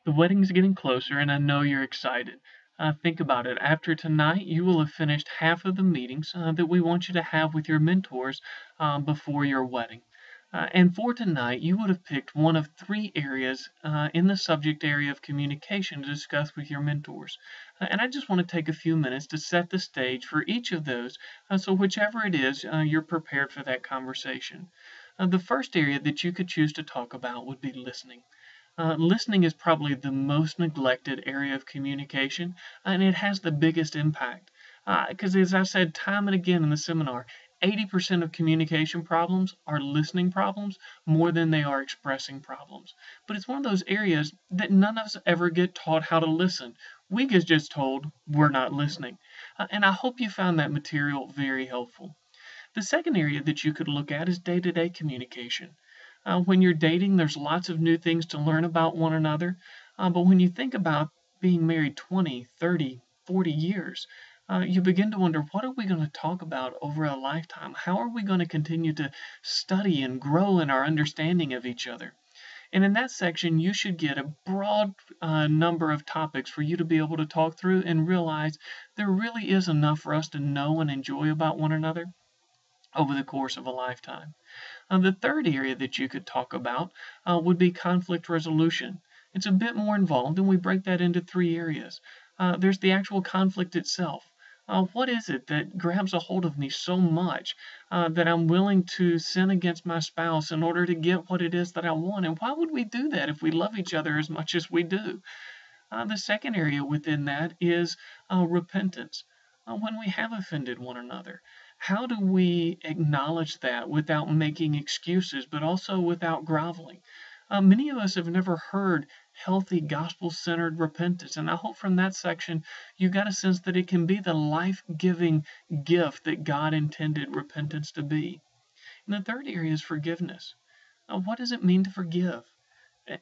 The wedding's getting closer, and I know you're excited. Think about it. After tonight, you will have finished half of the meetings that we want you to have with your mentors before your wedding. And for tonight, you would have picked one of three areas in the subject area of communication to discuss with your mentors. And I just want to take a few minutes to set the stage for each of those, so whichever it is, you're prepared for that conversation. The first area that you could choose to talk about would be listening. Listening is probably the most neglected area of communication, and it has the biggest impact. Because, as I said time and again in the seminar, 80% of communication problems are listening problems more than they are expressing problems. But it's one of those areas that none of us ever get taught how to listen. We get just told we're not listening. And I hope you found that material very helpful. The second area that you could look at is day to day communication. When you're dating, there's lots of new things to learn about one another. But when you think about being married 20, 30, 40 years, you begin to wonder, what are we going to talk about over a lifetime? How are we going to continue to study and grow in our understanding of each other? And in that section, you should get a broad number of topics for you to be able to talk through and realize there really is enough for us to know and enjoy about one another over the course of a lifetime. The third area that you could talk about would be conflict resolution. It's a bit more involved, and we break that into three areas. There's the actual conflict itself. What is it that grabs a hold of me so much that I'm willing to sin against my spouse in order to get what it is that I want? And why would we do that if we love each other as much as we do? The second area within that is repentance. When we have offended one another, how do we acknowledge that without making excuses, but also without groveling? Many of us have never heard healthy gospel centered repentance, and I hope from that section you got a sense that it can be the life giving gift that God intended repentance to be. And the third area is forgiveness. What does it mean to forgive?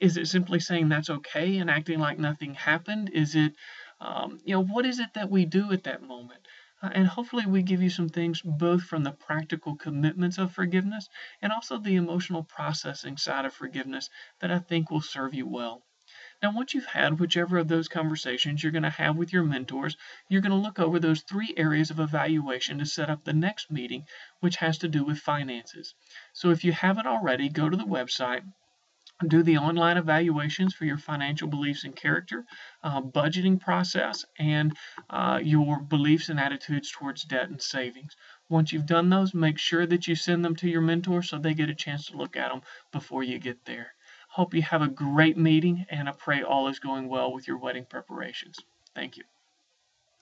Is it simply saying that's okay and acting like nothing happened? Is it, what is it that we do at that moment? And hopefully, we give you some things both from the practical commitments of forgiveness and also the emotional processing side of forgiveness that I think will serve you well. Now, once you've had whichever of those conversations you're going to have with your mentors, you're going to look over those three areas of evaluation to set up the next meeting, which has to do with finances. So, if you haven't already, go to the website, do the online evaluations for your financial beliefs and character, budgeting process, and your beliefs and attitudes towards debt and savings. Once you've done those, make sure that you send them to your mentor so they get a chance to look at them before you get there. Hope you have a great meeting, and I pray all is going well with your wedding preparations. Thank you.